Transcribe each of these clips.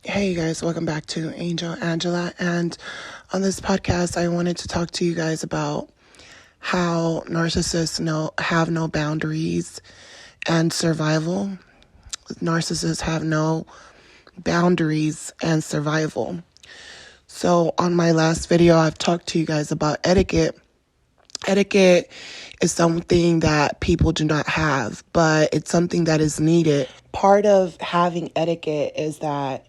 Hey guys, welcome back to Angel Angela, and on this podcast I wanted to talk to you guys about how narcissists have no boundaries and survival. Narcissists have no boundaries and survival. So on my last video I've talked to you guys about etiquette. Etiquette is something that people do not have, but it's something that is needed. Part of having etiquette is that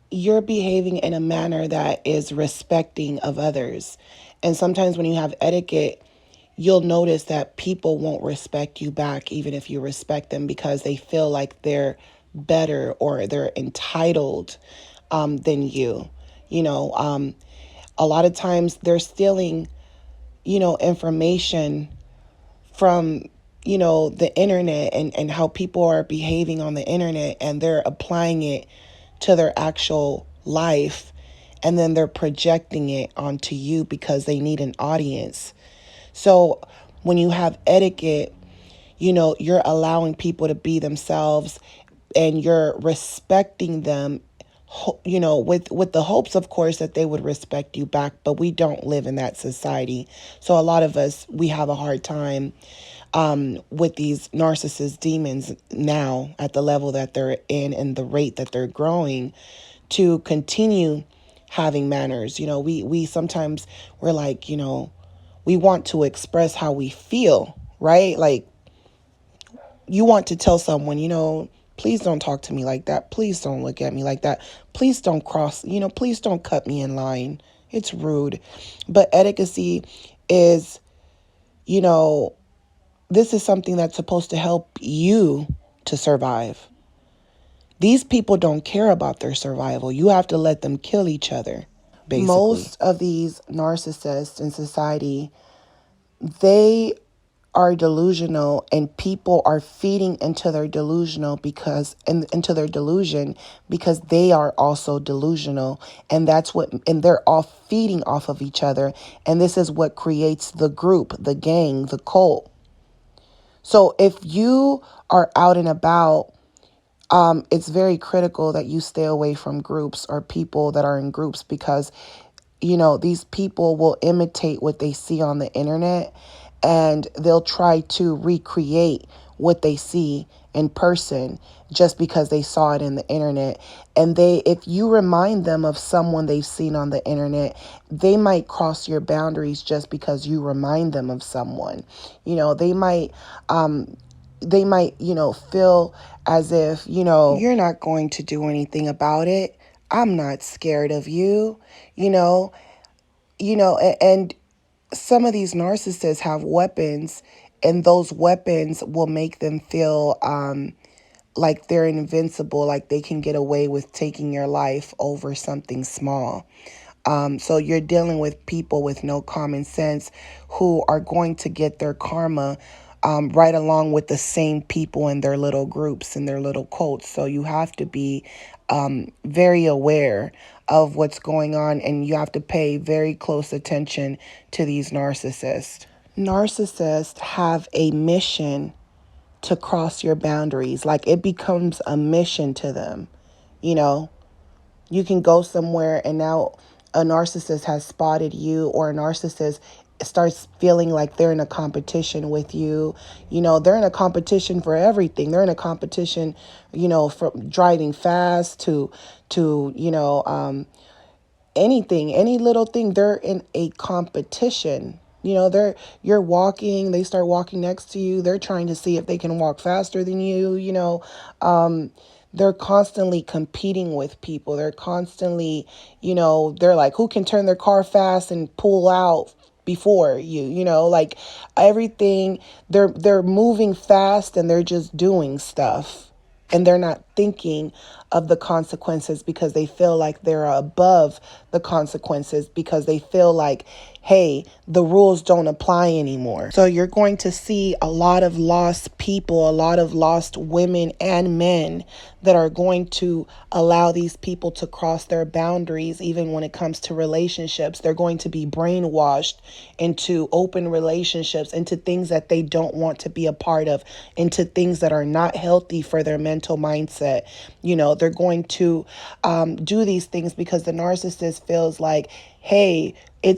you're behaving in a manner that is respecting of others. And sometimes when you have etiquette, you'll notice that people won't respect you back, even if you respect them, because they feel like they're better or they're entitled than you. A lot of times they're stealing, information from, the internet and how people are behaving on the internet, and they're applying it to their actual life, and then they're projecting it onto you because they need an audience. So when you have etiquette, you're allowing people to be themselves, and you're respecting them, with the hopes, of course, that they would respect you back. But we don't live in that society. So a lot of us, we have a hard time with these narcissist demons now at the level that they're in and the rate that they're growing, to continue having manners. We sometimes we're like, we want to express how we feel, right? Like, you want to tell someone, please don't talk to me like that. Please don't look at me like that. Please don't please don't cut me in line. It's rude. But etiquette is, this is something that's supposed to help you to survive. These people don't care about their survival. You have to let them kill each other, basically. Most of these narcissists in society, they are delusional, and people are feeding into their delusion because they are also delusional, and they're all feeding off of each other, and this is what creates the group, the gang, the cult. So if you are out and about, it's very critical that you stay away from groups or people that are in groups, because, these people will imitate what they see on the internet, and they'll try to recreate what they see in person just because they saw it in the internet. And if you remind them of someone they've seen on the internet, they might cross your boundaries just because you remind them of someone. They might feel as if, you're not going to do anything about it. I'm not scared of you, and some of these narcissists have weapons, and those weapons will make them feel like they're invincible, like they can get away with taking your life over something small. So you're dealing with people with no common sense who are going to get their karma right along with the same people in their little groups, in their little cults. So you have to be very aware of what's going on, and you have to pay very close attention to these narcissists. Narcissists have a mission to cross your boundaries. Like, it becomes a mission to them. You can go somewhere, and now a narcissist has spotted you, or a narcissist starts feeling like they're in a competition with you. They're in a competition for everything. They're in a competition, from driving fast to anything, any little thing. They're in a competition. You're walking, they start walking next to you. They're trying to see if they can walk faster than you. They're constantly competing with people. They're constantly, they're like, who can turn their car fast and pull out before you, like everything. They're moving fast, and they're just doing stuff, and they're not thinking of the consequences because they feel like they're above the consequences because they feel like, hey, the rules don't apply anymore. So you're going to see a lot of lost people, a lot of lost women and men that are going to allow these people to cross their boundaries. Even when it comes to relationships, they're going to be brainwashed into open relationships, into things that they don't want to be a part of, into things that are not healthy for their mental mindset. They're going to do these things because the narcissist feels like, hey,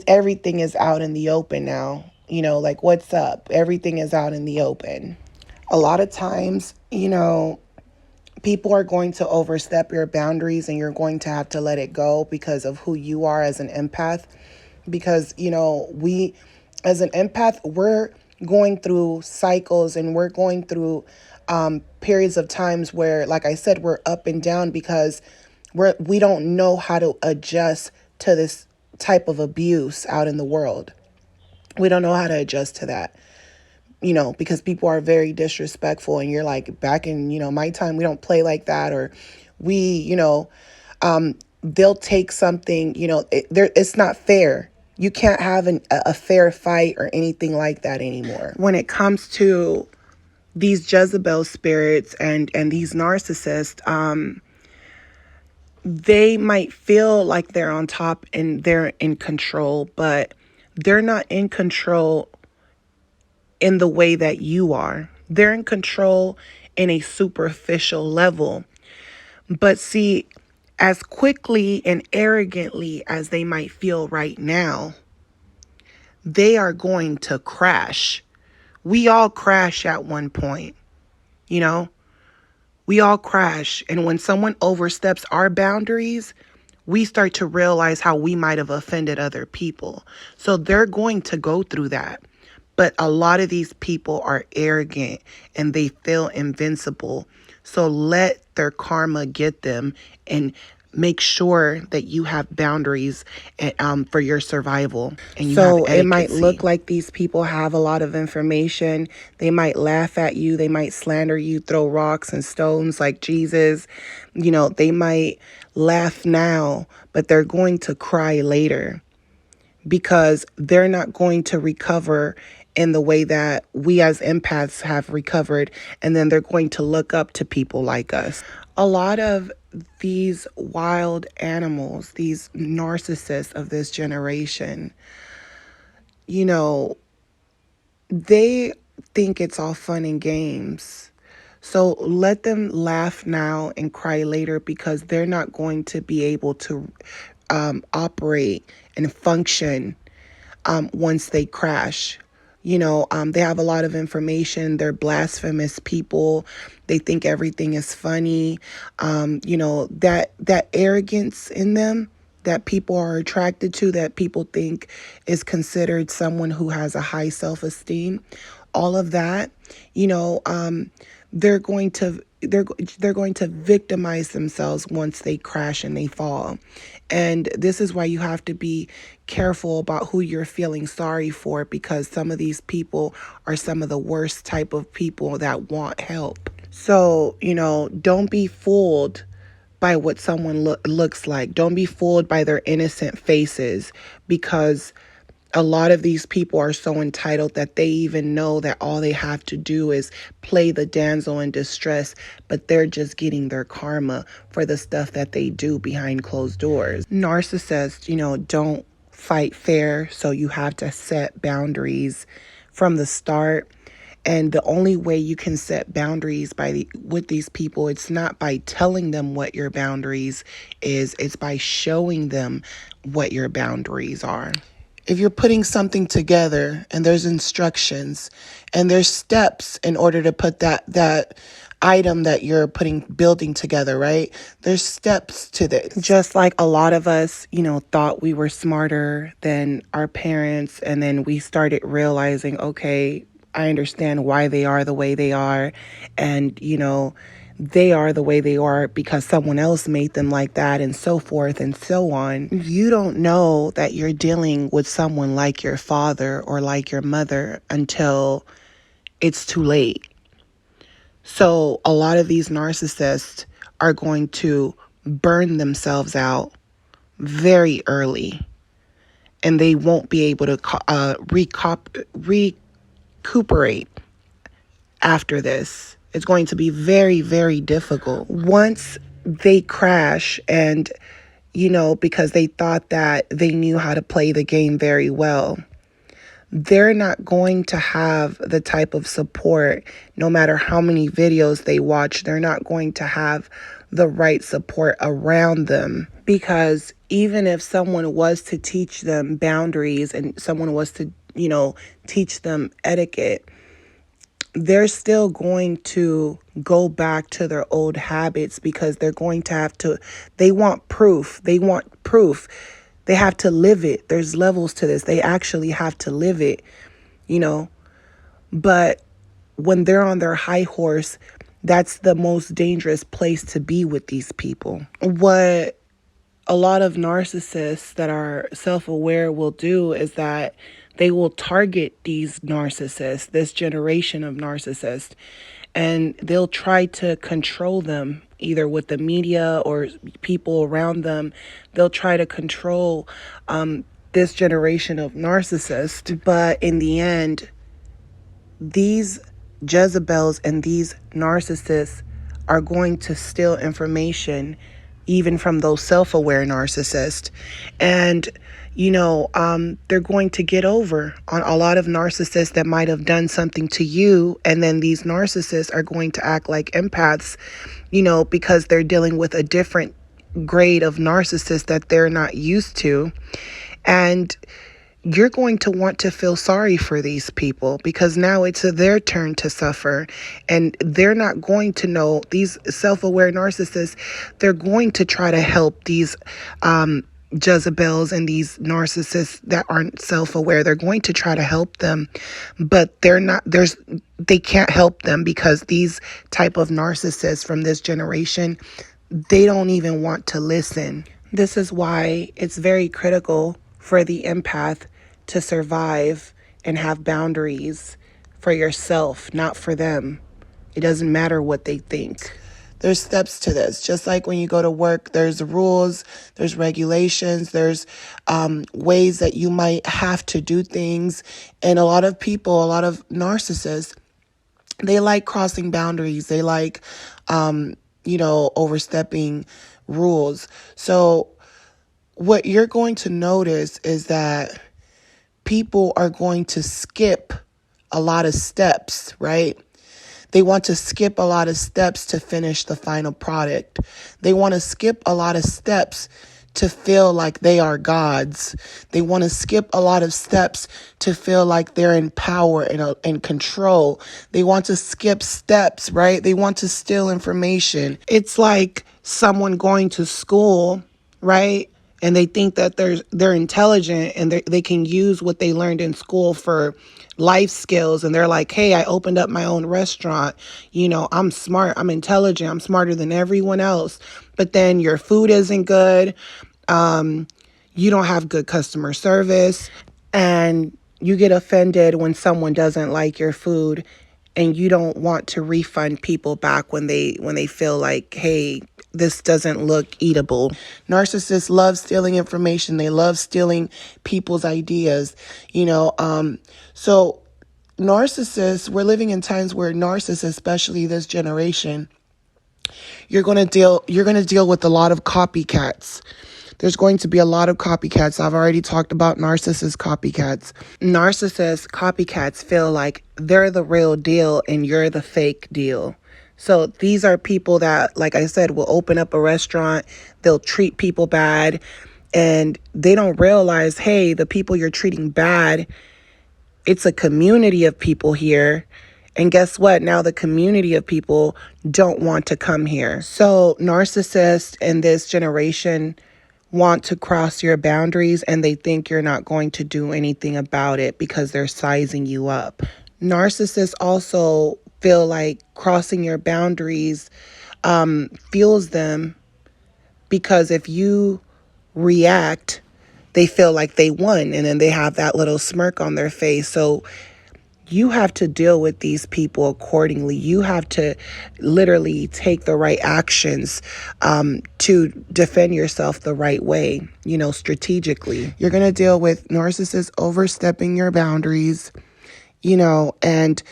everything is out in the open now. Like, what's up? Everything is out in the open. A lot of times, people are going to overstep your boundaries and you're going to have to let it go because of who you are as an empath. Because, we, as an empath, we're going through cycles and we're going through periods of times where, like I said, we're up and down because we don't know how to adjust to this type of abuse out in the world. We don't know how to adjust to that, because people are very disrespectful and you're like, back in, my time, we don't play like that. Or they'll take something, it's not fair. You can't have a fair fight or anything like that anymore. When it comes to these Jezebel spirits and these narcissists, they might feel like they're on top and they're in control, but they're not in control in the way that you are. They're in control in a superficial level. But see, as quickly and arrogantly as they might feel right now, they are going to crash. We all crash at one point, We all crash. And when someone oversteps our boundaries, we start to realize how we might have offended other people. So they're going to go through that. But a lot of these people are arrogant and they feel invincible. So let their karma get them and make sure that you have boundaries for your survival. And so it might look like these people have a lot of information. They might laugh at you. They might slander you, throw rocks and stones like Jesus. They might laugh now, but they're going to cry later because they're not going to recover in the way that we as empaths have recovered. And then they're going to look up to people like us. A lot of these wild animals, these narcissists of this generation, they think it's all fun and games. So let them laugh now and cry later because they're not going to be able to operate and function once they crash. They have a lot of information. They're blasphemous people. They think everything is funny. That arrogance in them that people are attracted to, that people think is considered someone who has a high self-esteem, all of that, they're going to victimize themselves once they crash and they fall. And this is why you have to be careful about who you're feeling sorry for, because some of these people are some of the worst type of people that want help. So, don't be fooled by what someone looks like. Don't be fooled by their innocent faces, because a lot of these people are so entitled that they even know that all they have to do is play the damsel in distress, but they're just getting their karma for the stuff that they do behind closed doors. Narcissists, don't fight fair, so you have to set boundaries from the start. And the only way you can set boundaries with these people, it's not by telling them what your boundaries is, it's by showing them what your boundaries are. If you're putting something together and there's instructions and there's steps in order to put that item that you're building together, right? There's steps to this. Just like a lot of us, thought we were smarter than our parents. And then we started realizing, okay, I understand why they are the way they are. And, they are the way they are because someone else made them like that, and so forth and so on. You don't know that you're dealing with someone like your father or like your mother until it's too late. So a lot of these narcissists are going to burn themselves out very early, and they won't be able to recuperate after this. It's going to be very, very difficult. Once they crash and, because they thought that they knew how to play the game very well, they're not going to have the type of support. No matter how many videos they watch, they're not going to have the right support around them. Because even if someone was to teach them boundaries and someone was to, teach them etiquette, they're still going to go back to their old habits, because they're going to have to, they want proof. They want proof. They have to live it. There's levels to this. They actually have to live it, But when they're on their high horse, that's the most dangerous place to be with these people. What a lot of narcissists that are self-aware will do is that they will target these narcissists, this generation of narcissists, and they'll try to control them either with the media or people around them. They'll try to control this generation of narcissists. But in the end, these Jezebels and these narcissists are going to steal information even from those self-aware narcissists. And, they're going to get over on a lot of narcissists that might have done something to you. And then these narcissists are going to act like empaths, because they're dealing with a different grade of narcissist that they're not used to. And you're going to want to feel sorry for these people, because now it's their turn to suffer, and they're not going to know. These self-aware narcissists, they're going to try to help these Jezebels and these narcissists that aren't self-aware. They're going to try to help them, but they can't help them, because these type of narcissists from this generation, they don't even want to listen. This is why it's very critical for the empath to survive and have boundaries for yourself, not for them. It doesn't matter what they think. There's steps to this. Just like when you go to work, there's rules, there's regulations, there's ways that you might have to do things. And a lot of narcissists, they like crossing boundaries. They like, overstepping rules. So what you're going to notice is that people are going to skip a lot of steps, right? They want to skip a lot of steps to finish the final product. They want to skip a lot of steps to feel like they are gods. They want to skip a lot of steps to feel like they're in power and in control. They want to skip steps, right? They want to steal information. It's like someone going to school, right? And they think that they're intelligent, and they can use what they learned in school for life skills. And they're like, hey, I opened up my own restaurant. I'm smart. I'm intelligent. I'm smarter than everyone else. But then your food isn't good. You don't have good customer service. And you get offended when someone doesn't like your food, and you don't want to refund people back when they feel like, hey, this doesn't look eatable. Narcissists love stealing information. They love stealing people's ideas, So narcissists, we're living in times where narcissists, especially this generation, you're going to deal with a lot of copycats. There's going to be a lot of copycats. I've already talked about narcissist copycats. Narcissist copycats feel like they're the real deal and you're the fake deal. So these are people that, like I said, will open up a restaurant. They'll treat people bad, and they don't realize, hey, the people you're treating bad, it's a community of people here. And guess what? Now the community of people don't want to come here. So narcissists in this generation want to cross your boundaries, and they think you're not going to do anything about it because they're sizing you up. Narcissists also feel like crossing your boundaries fuels them, because if you react, they feel like they won, and then they have that little smirk on their face. So you have to deal with these people accordingly. You have to literally take the right actions to defend yourself the right way, strategically. You're going to deal with narcissists overstepping your boundaries, and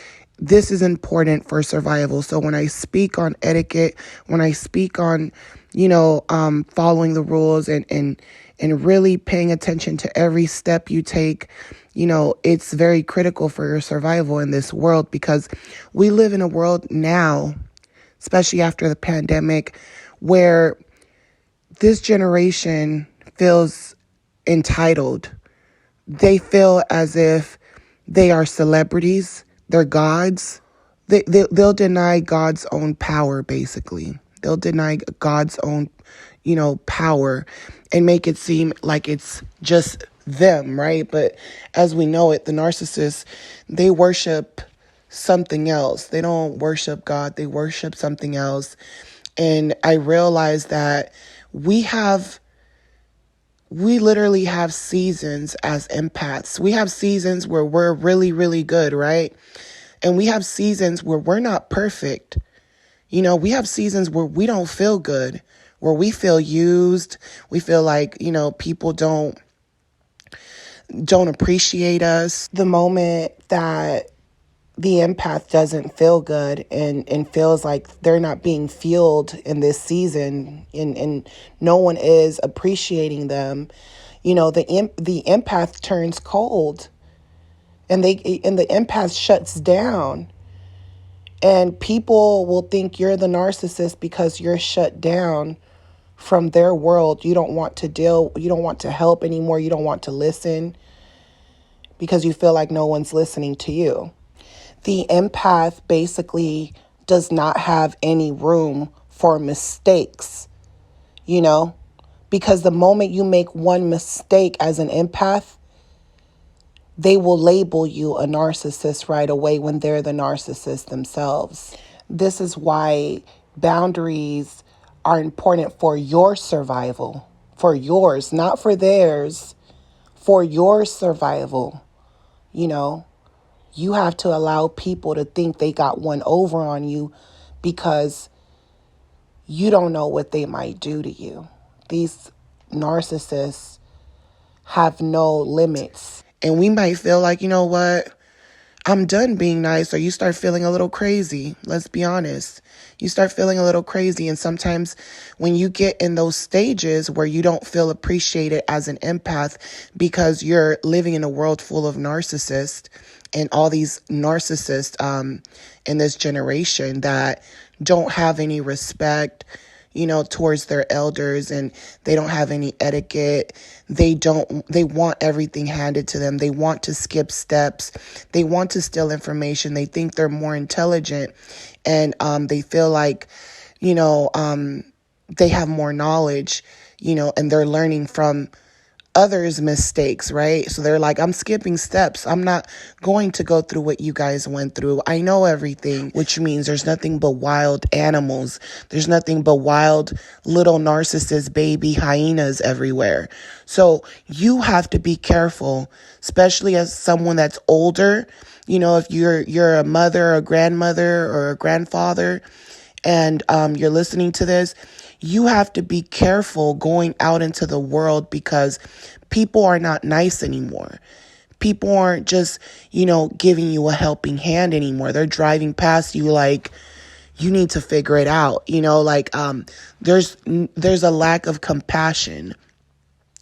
this is important for survival. So when I speak on etiquette, when I speak on, following the rules and really paying attention to every step you take, it's very critical for your survival in this world, because we live in a world now, especially after the pandemic, where this generation feels entitled. They feel as if they are celebrities, they're gods. They'll deny God's own power, basically. They'll deny God's own, power, and make it seem like it's just them, right? But as we know it, the narcissists, they worship something else. They don't worship God, they worship something else. And I realized that we literally have seasons as empaths. We have seasons where we're really, really good, right? And we have seasons where we're not perfect. We have seasons where we don't feel good, where we feel used. We feel like, people don't appreciate us. The moment that the empath doesn't feel good and feels like they're not being fueled in this season, and no one is appreciating them, the empath turns cold, and the empath shuts down. And people will think you're the narcissist because you're shut down from their world. You don't want to help anymore. You don't want to listen because you feel like no one's listening to you. The empath basically does not have any room for mistakes, because the moment you make one mistake as an empath, they will label you a narcissist right away when they're the narcissist themselves. This is why boundaries are important for your survival, for yours, not for theirs, for your survival. You have to allow people to think they got one over on you, because you don't know what they might do to you. These narcissists have no limits. And we might feel like, what? I'm done being nice. Or you start feeling a little crazy. Let's be honest. You start feeling a little crazy. And sometimes when you get in those stages where you don't feel appreciated as an empath because you're living in a world full of narcissists, and all these narcissists in this generation that don't have any respect, towards their elders, and they don't have any etiquette. They want everything handed to them. They want to skip steps. They want to steal information. They think they're more intelligent, and they feel like, they have more knowledge, and they're learning from others' mistakes, right? So they're like, I'm skipping steps. I'm not going to go through what you guys went through. I know everything, which means there's nothing but wild animals. There's nothing but wild little narcissist baby hyenas everywhere. So you have to be careful, especially as someone that's older. If you're a mother, a grandmother, or a grandfather, and you're listening to this, you have to be careful going out into the world, because people are not nice anymore. People aren't just, giving you a helping hand anymore. They're driving past you like, you need to figure it out. There's a lack of compassion.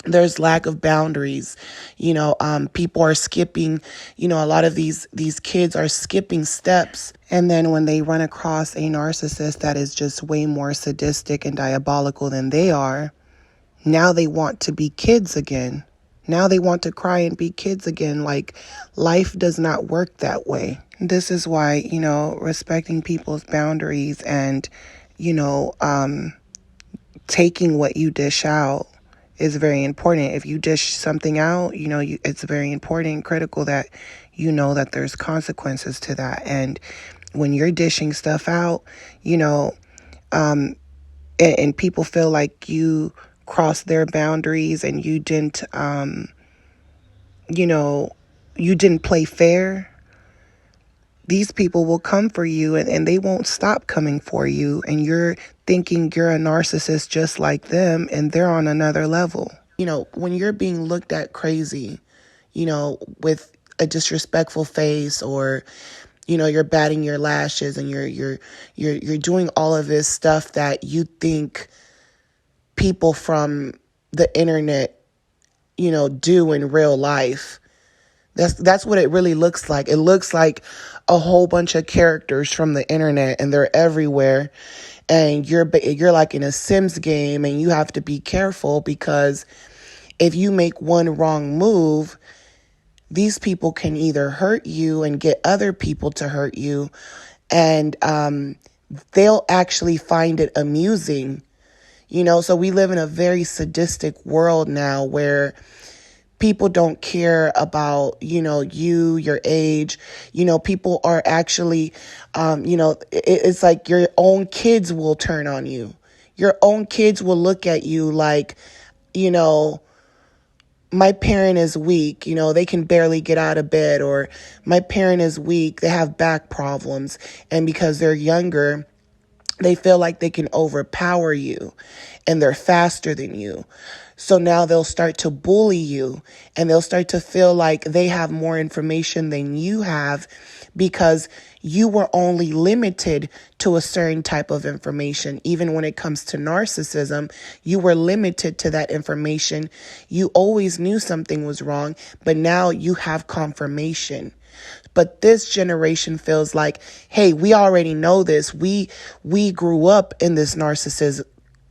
There's lack of boundaries. People are skipping, a lot of these kids are skipping steps. And then when they run across a narcissist that is just way more sadistic and diabolical than they are, now they want to be kids again. Now they want to cry and be kids again. Like, life does not work that way. This is why, respecting people's boundaries and, taking what you dish out is very important. If you dish something out, it's very important and critical that that there's consequences to that. And when you're dishing stuff out, and people feel like you crossed their boundaries and you didn't play fair, these people will come for you, and they won't stop coming for you. And you're thinking you're a narcissist just like them, and they're on another level. When you're being looked at crazy, with a disrespectful face, or you're batting your lashes, and you're doing all of this stuff that you think people from the internet, do in real life. That's what it really looks like. It looks like a whole bunch of characters from the internet, and they're everywhere. And you're like in a Sims game, and you have to be careful, because if you make one wrong move, these people can either hurt you and get other people to hurt you, and they'll actually find it amusing. So we live in a very sadistic world now, where people don't care about, your age. People are actually, it's like your own kids will turn on you. Your own kids will look at you like, my parent is weak, they can barely get out of bed, or my parent is weak, they have back problems. And because they're younger, they feel like they can overpower you, and they're faster than you. So now they'll start to bully you, and they'll start to feel like they have more information than you have, because you were only limited to a certain type of information. Even when it comes to narcissism, you were limited to that information. You always knew something was wrong, but now you have confirmation. But this generation feels like, hey, we already know this. We grew up in this narcissism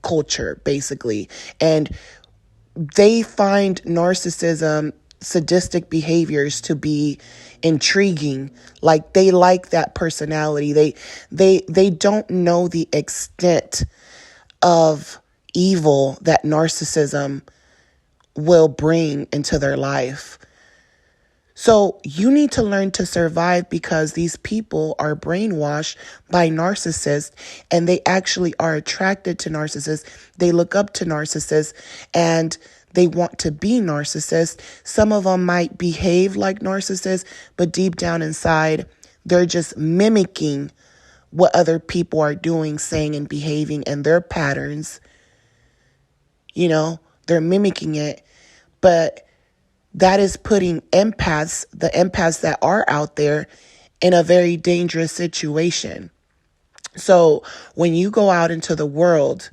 culture, basically. And they find narcissism, sadistic behaviors to be intriguing. Like, they like that personality. They don't know the extent of evil that narcissism will bring into their life. So you need to learn to survive, because these people are brainwashed by narcissists, and they actually are attracted to narcissists. They look up to narcissists, and they want to be narcissists. Some of them might behave like narcissists, but deep down inside, they're just mimicking what other people are doing, saying, and behaving, and their patterns. They're mimicking it, but that is putting the empaths that are out there, in a very dangerous situation. So when you go out into the world,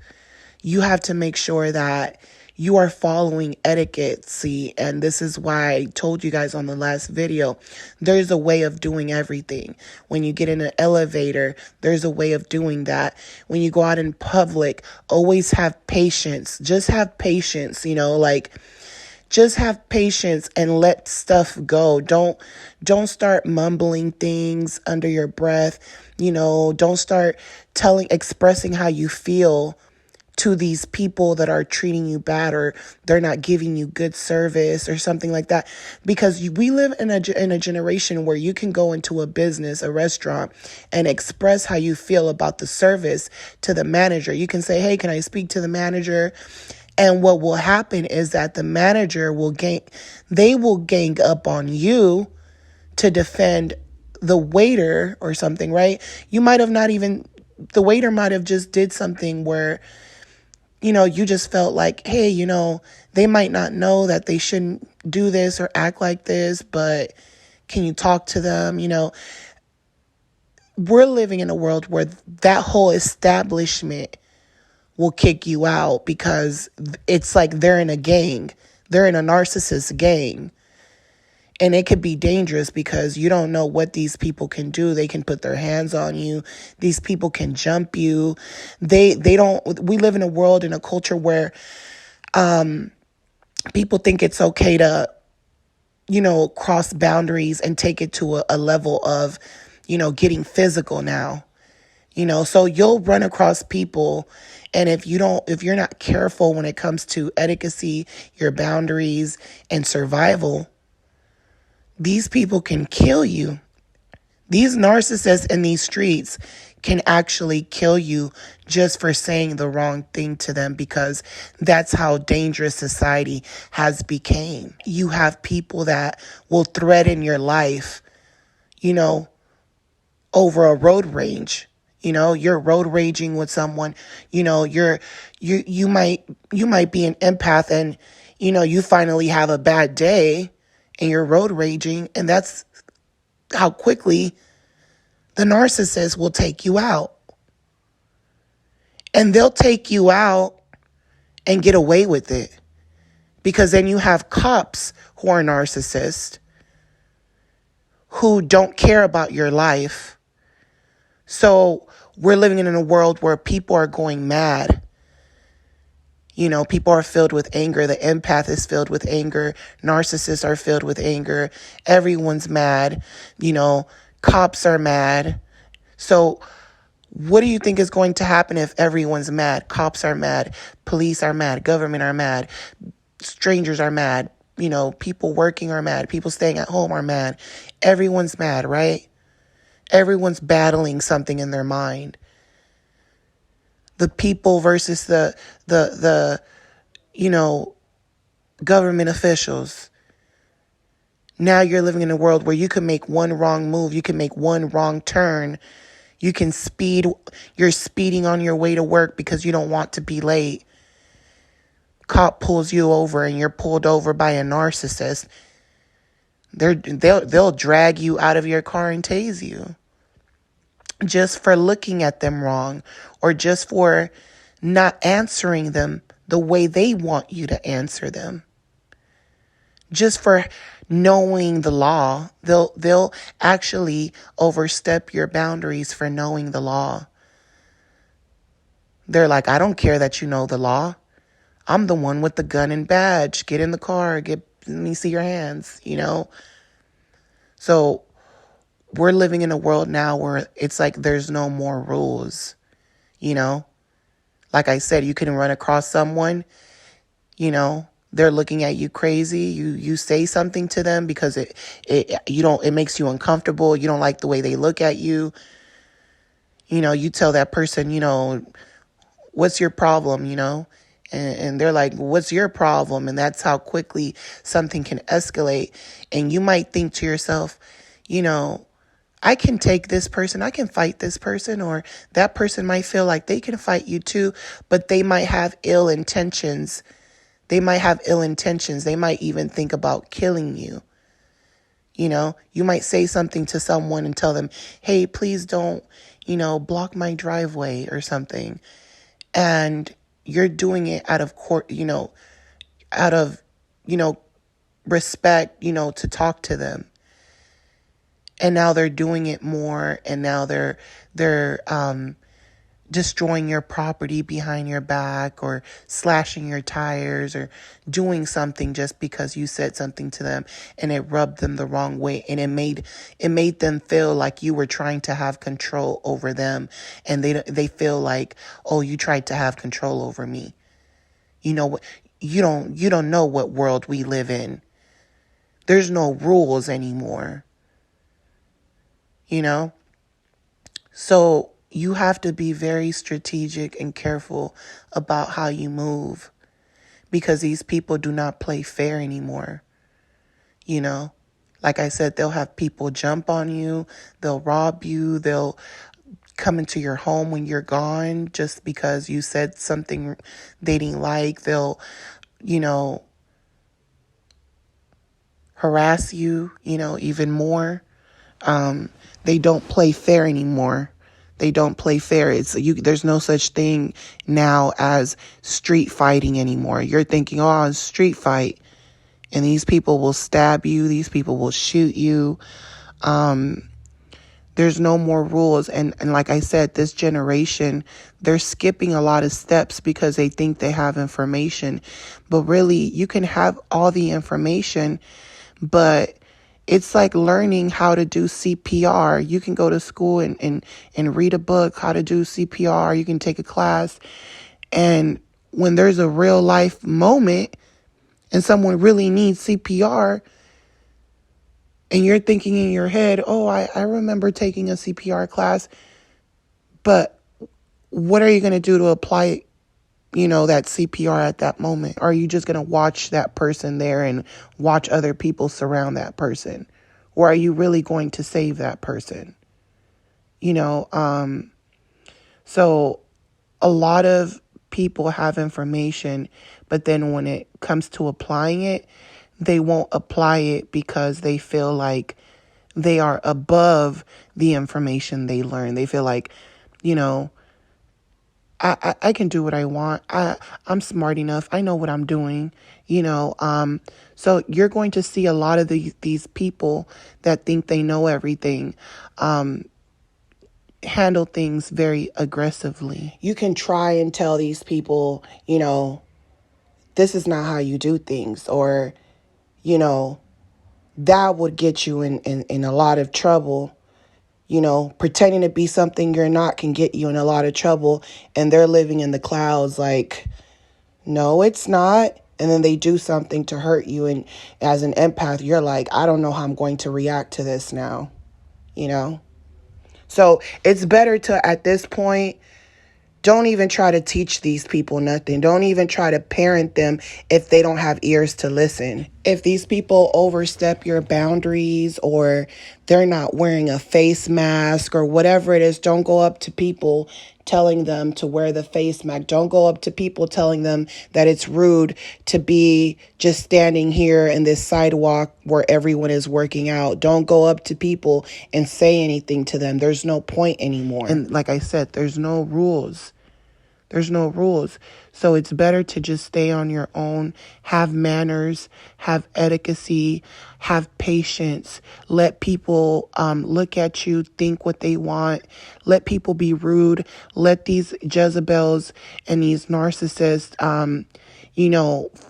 you have to make sure that you are following etiquette. See, and this is why I told you guys on the last video, there's a way of doing everything. When you get in an elevator, there's a way of doing that. When you go out in public, always have patience. Just have patience, just have patience and let stuff go. Don't start mumbling things under your breath. Don't start expressing how you feel to these people that are treating you bad, or they're not giving you good service or something like that. Because we live in a generation where you can go into a business, a restaurant, and express how you feel about the service to the manager. You can say, hey, can I speak to the manager? And what will happen is that the manager will gang up on you to defend the waiter or something, right? The waiter might have just did something where, you just felt like, hey, they might not know that they shouldn't do this or act like this, but can you talk to them? We're living in a world where that whole establishment will kick you out, because it's like they're in a gang. They're in a narcissist gang. And it could be dangerous, because you don't know what these people can do. They can put their hands on you. These people can jump you. We live in a world, in a culture where people think it's okay to, cross boundaries and take it to a level of, getting physical now. So you'll run across people, and if you're not careful when it comes to etiquette, your boundaries, and survival, these people can kill you. These narcissists in these streets can actually kill you just for saying the wrong thing to them, because that's how dangerous society has become. You have people that will threaten your life, over a road rage. You're road raging with someone. You might be an empath, and you finally have a bad day and you're road raging, and that's how quickly the narcissist will take you out. And they'll take you out and get away with it, because then you have cops who are narcissists who don't care about your life. So we're living in a world where people are going mad. People are filled with anger. The empath is filled with anger. Narcissists are filled with anger. Everyone's mad. Cops are mad. So what do you think is going to happen if everyone's mad? Cops are mad. Police are mad. Government are mad. Strangers are mad. People working are mad. People staying at home are mad. Everyone's mad, right? Everyone's battling something in their mind. The people versus the government officials. Now you're living in a world where you can make one wrong move. You can make one wrong turn. You're speeding on your way to work because you don't want to be late. Cop pulls you over and you're pulled over by a narcissist. They'll drag you out of your car and tase you just for looking at them wrong, or just for not answering them the way they want you to answer them. Just for knowing the law. They'll actually overstep your boundaries for knowing the law. They're like, I don't care that you know the law. I'm the one with the gun and badge. Get in the car. Let me see your hands, So we're living in a world now where it's like there's no more rules, Like I said, you can run across someone, they're looking at you crazy. You say something to them because it makes you uncomfortable. You don't like the way they look at you. You tell that person, what's your problem, And they're like, what's your problem? And that's how quickly something can escalate. And you might think to yourself, I can take this person, I can fight this person, or that person might feel like they can fight you too, but they might have ill intentions. They might even think about killing you. You might say something to someone and tell them, hey, please don't, block my driveway or something. And you're doing it out of respect, to talk to them. And now they're doing it more, and now they're destroying your property behind your back, or slashing your tires, or doing something just because you said something to them and it rubbed them the wrong way, and it made them feel like you were trying to have control over them, and they feel like, oh, you tried to have control over me. You don't know what world we live in. There's no rules anymore. So you have to be very strategic and careful about how you move, because these people do not play fair anymore. Like I said, they'll have people jump on you. They'll rob you. They'll come into your home when you're gone just because you said something they didn't like. They'll, harass you, even more. They don't play fair anymore. They don't play fair. There's no such thing now as street fighting anymore. You're thinking, oh, it's street fight, and these people will stab you. These people will shoot you. There's no more rules. And like I said, this generation, they're skipping a lot of steps because they think they have information. But really, you can have all the information, but it's like learning how to do CPR. You can go to school and read a book, how to do CPR. You can take a class. And when there's a real life moment and someone really needs CPR, and you're thinking in your head, oh, I remember taking a CPR class, but what are you going to do to apply, that CPR at that moment? Are you just going to watch that person there and watch other people surround that person? Or are you really going to save that person? you know. So a lot of people have information, but then when it comes to applying it, they won't apply it because they feel like they are above the information they learn. They feel like, you know, I can do what I want. I'm smart enough. I know what I'm doing, you know. So you're going to see a lot of these people that think they know everything, handle things very aggressively. You can try and tell these people, you know, this is not how you do things, or, you know, that would get you in a lot of trouble. You know, pretending to be something you're not can get you in a lot of trouble. And they're living in the clouds like, no, it's not. And then they do something to hurt you. And as an empath, you're like, I don't know how I'm going to react to this now, you know? So it's better to, at this point, don't even try to teach these people nothing. Don't even try to parent them if they don't have ears to listen. If these people overstep your boundaries, or they're not wearing a face mask or whatever it is, don't go up to people telling them to wear the face mask. Don't go up to people telling them that it's rude to be just standing here in this sidewalk where everyone is working out. Don't go up to people and say anything to them. There's no point anymore. And like I said, there's no rules. There's no rules. So it's better to just stay on your own, have manners, have etiquette, have patience, let people look at you, think what they want, let people be rude, let these Jezebels and these narcissists,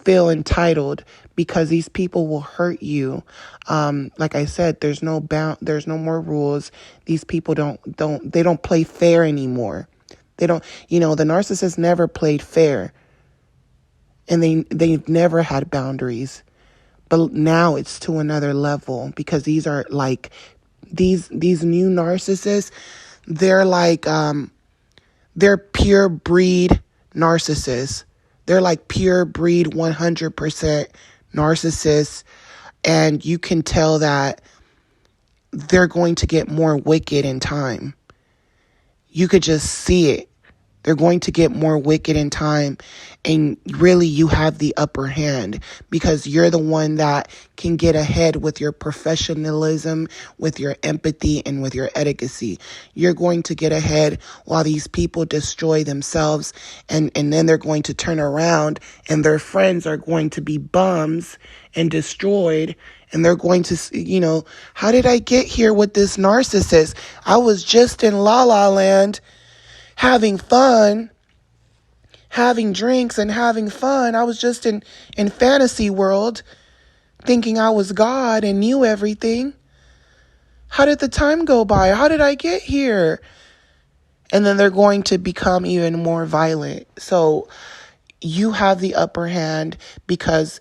feel entitled, because these people will hurt you. Like I said, there's no more rules. These people don't play fair anymore. They don't, the narcissist never played fair, and they've never had boundaries. But now it's to another level, because these are like these new narcissists. They're like they're pure breed narcissists. They're like pure breed 100% narcissists, and you can tell that they're going to get more wicked in time. You could just see it. They're going to get more wicked in time, and really you have the upper hand, because you're the one that can get ahead with your professionalism, with your empathy, and with your etiquette. You're going to get ahead while these people destroy themselves, and then they're going to turn around and their friends are going to be bums and destroyed. And they're going to, how did I get here with this narcissist? I was just in La La Land having fun, having drinks and having fun. I was just in fantasy world thinking I was God and knew everything. How did the time go by? How did I get here? And then they're going to become even more violent. So you have the upper hand, because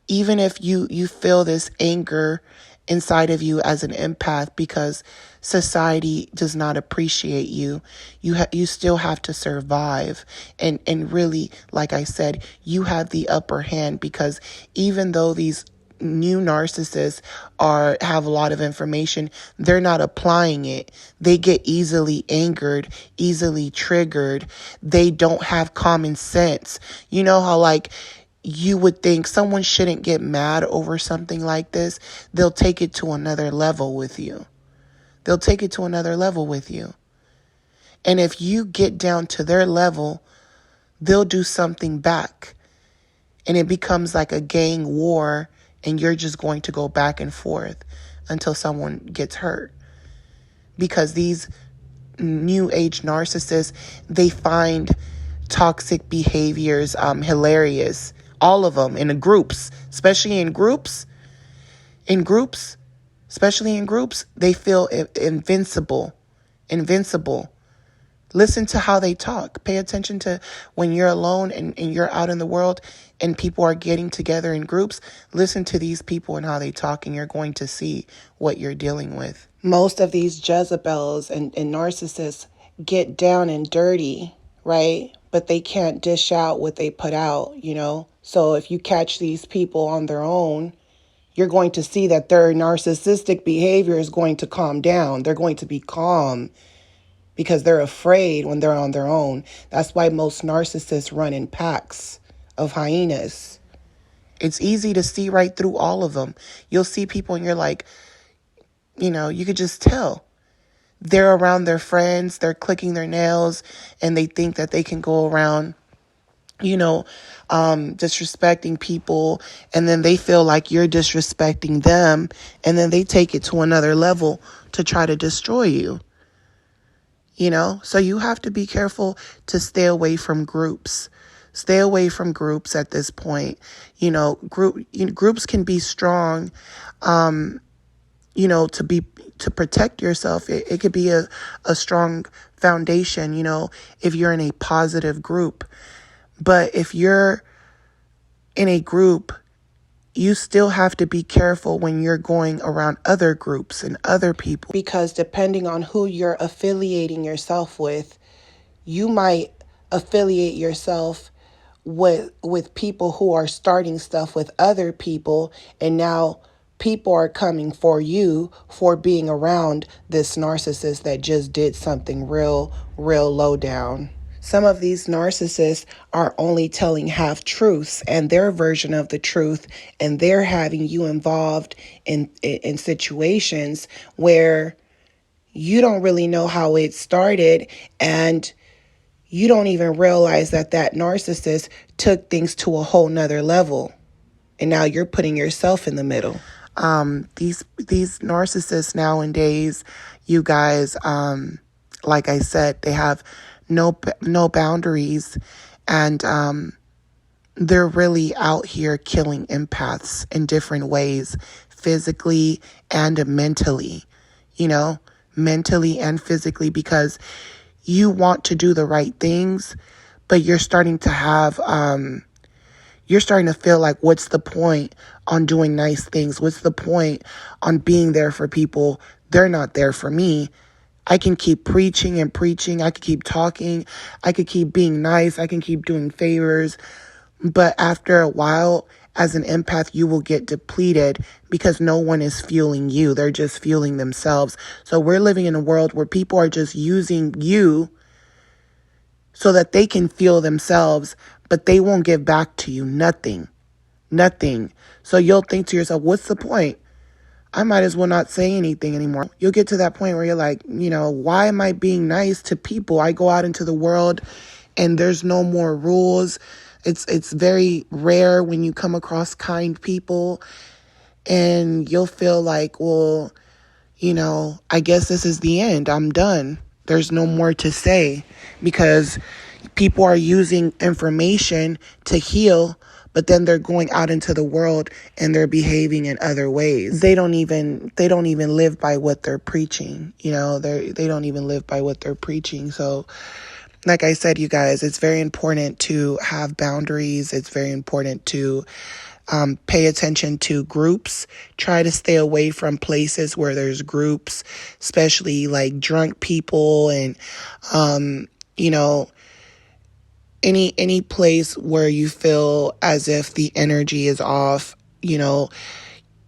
even if you feel this anger inside of you as an empath because society does not appreciate you, you still have to survive. And really, like I said, you have the upper hand, because even though these new narcissists have a lot of information, they're not applying it. They get easily angered, easily triggered. They don't have common sense. You know how, like, you would think someone shouldn't get mad over something like this. They'll take it to another level with you. They'll take it to another level with you. And if you get down to their level, they'll do something back. And it becomes like a gang war, and you're just going to go back and forth until someone gets hurt. Because these new age narcissists, they find toxic behaviors hilarious. All of them in groups, especially in groups, they feel invincible. Listen to how they talk. Pay attention to when you're alone and you're out in the world and people are getting together in groups. Listen to these people and how they talk, and you're going to see what you're dealing with. Most of these Jezebels and narcissists get down and dirty, right? But they can't dish out what they put out, So if you catch these people on their own, you're going to see that their narcissistic behavior is going to calm down. They're going to be calm. because they're afraid when they're on their own. That's why most narcissists run in packs of hyenas. It's easy to see right through all of them. You'll see people and you're like, you could just tell. They're around their friends, they're clicking their nails, and they think that they can go around, disrespecting people, and then they feel like you're disrespecting them, and then they take it to another level to try to destroy you. So you have to be careful to stay away from groups. Stay away from groups at this point. Groups can be strong, to protect yourself. It could be a strong foundation, if you're in a positive group. But if you're in a group, you still have to be careful when you're going around other groups and other people. Because depending on who you're affiliating yourself with, you might affiliate yourself with people who are starting stuff with other people, and now people are coming for you for being around this narcissist that just did something real low down. Some of these narcissists are only telling half truths and their version of the truth, and they're having you involved in situations where you don't really know how it started, and you don't even realize that narcissist took things to a whole nother level. And now you're putting yourself in the middle. These narcissists nowadays, you guys, like I said, they have no boundaries, and they're really out here killing empaths in different ways, physically and mentally, mentally and physically, because you want to do the right things, but you're starting to have, you're starting to feel like, what's the point on doing nice things? What's the point on being there for people? They're not there for me. I can keep preaching and preaching. I could keep talking. I could keep being nice. I can keep doing favors. But after a while, as an empath, you will get depleted because no one is fueling you. They're just fueling themselves. So we're living in a world where people are just using you so that they can fuel themselves, but they won't give back to you nothing. So you'll think to yourself, what's the point? I might as well not say anything anymore. You'll get to that point where you're like, why am I being nice to people? I go out into the world and there's no more rules. It's very rare when you come across kind people, and you'll feel like, well, I guess this is the end. I'm done. There's no more to say, because people are using information to heal, but then they're going out into the world and they're behaving in other ways. They don't even live by what they're preaching. They don't even live by what they're preaching. So like I said, you guys, it's very important to have boundaries. It's very important to pay attention to groups. Try to stay away from places where there's groups, especially like drunk people and, any place where you feel as if the energy is off. You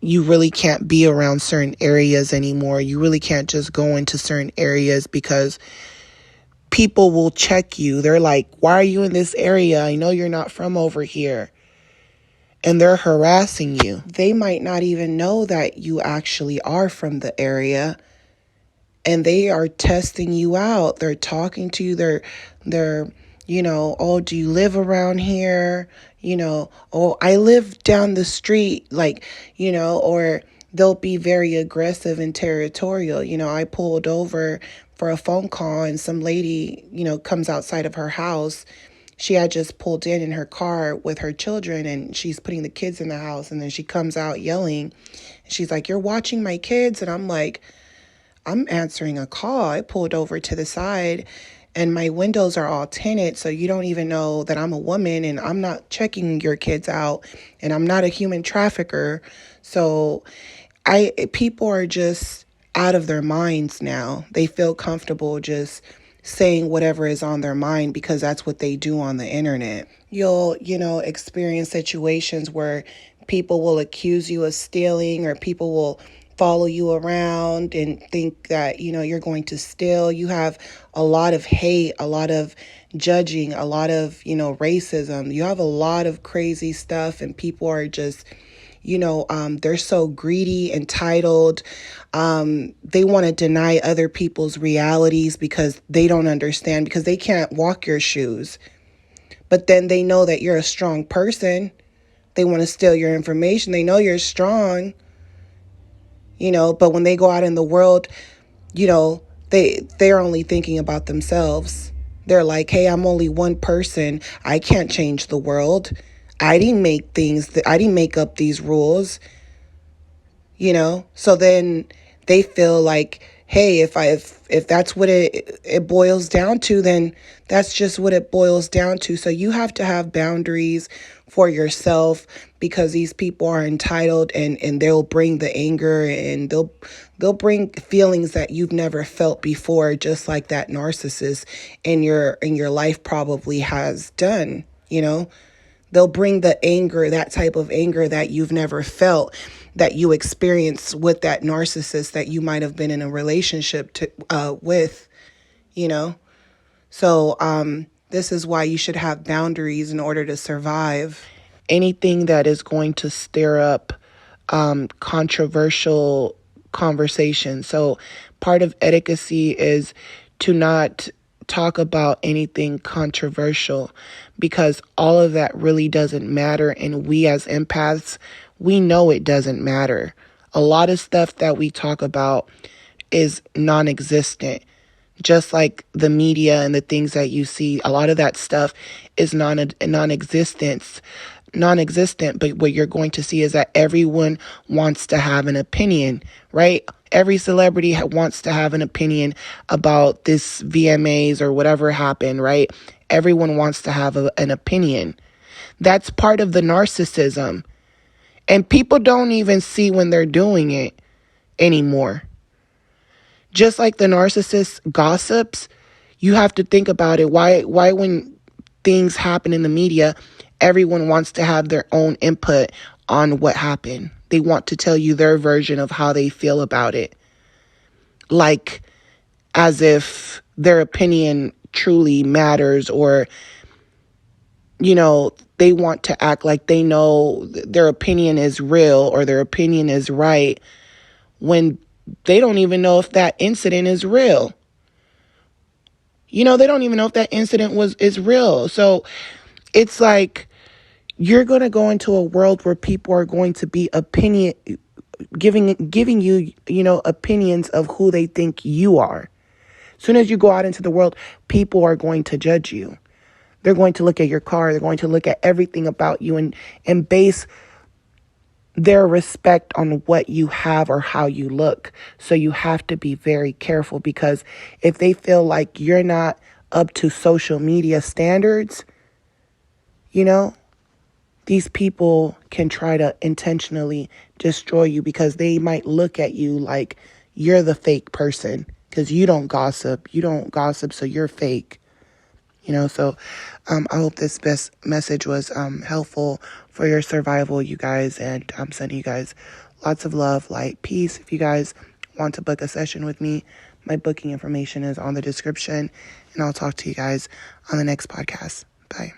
really can't be around certain areas anymore. You really can't just go into certain areas because people will check you. They're like, why are you in this area? I know you're not from over here. And they're harassing you. They might not even know that you actually are from the area. And they are testing you out. They're talking to you. They're oh, do you live around here? Oh, I live down the street, or they'll be very aggressive and territorial. I pulled over for a phone call and some lady, comes outside of her house. She had just pulled in her car with her children, and she's putting the kids in the house. And then she comes out yelling. She's like, you're watching my kids? And I'm like, I'm answering a call. I pulled over to the side and my windows are all tinted, so you don't even know that I'm a woman, and I'm not checking your kids out, and I'm not a human trafficker. So people are just out of their minds now. They feel comfortable just saying whatever is on their mind because that's what they do on the internet. You'll, experience situations where people will accuse you of stealing, or people will follow you around and think that, you're going to steal. You have a lot of hate, a lot of judging, a lot of, racism. You have a lot of crazy stuff, and people are just, they're so greedy, entitled. They want to deny other people's realities because they don't understand, because they can't walk your shoes. But then they know that you're a strong person. They want to steal your information. They know you're strong, but when they go out in the world, they're only thinking about themselves. They're like, hey, I'm only one person. I can't change the world. I didn't make up these rules, So then they feel like, hey, if that's what it boils down to, then that's just what it boils down to. So you have to have boundaries for yourself, because these people are entitled, and they'll bring the anger, and they'll bring feelings that you've never felt before, just like that narcissist in your life probably has done, They'll bring the anger, that type of anger that you've never felt, that you experience with that narcissist that you might have been in a relationship with, So this is why you should have boundaries in order to survive. Anything that is going to stir up controversial conversation. So part of etiquette is to not talk about anything controversial, because all of that really doesn't matter. And we as empaths, we know it doesn't matter. A lot of stuff that we talk about is non-existent. Just like the media and the things that you see, a lot of that stuff is non-existent. But what you're going to see is that everyone wants to have an opinion, right? Every celebrity wants to have an opinion about this VMAs or whatever happened, right? Everyone wants to have an opinion. That's part of the narcissism. And people don't even see when they're doing it anymore. Just like the narcissist gossips, you have to think about it. Why when things happen in the media, everyone wants to have their own input on what happened. They want to tell you their version of how they feel about it. Like as if their opinion truly matters, or, they want to act like they know their opinion is real or their opinion is right, when they don't even know if that incident is real. They don't even know if that incident is real. So it's like, you're going to go into a world where people are going to be giving you, opinions of who they think you are. As soon as you go out into the world, people are going to judge you. They're going to look at your car. They're going to look at everything about you and base their respect on what you have or how you look. So you have to be very careful, because if they feel like you're not up to social media standards, these people can try to intentionally destroy you, because they might look at you like you're the fake person because you don't gossip. You don't gossip, so you're fake. So I hope this best message was helpful for your survival, you guys. And I'm sending you guys lots of love, light, peace. If you guys want to book a session with me, my booking information is on the description. And I'll talk to you guys on the next podcast. Bye.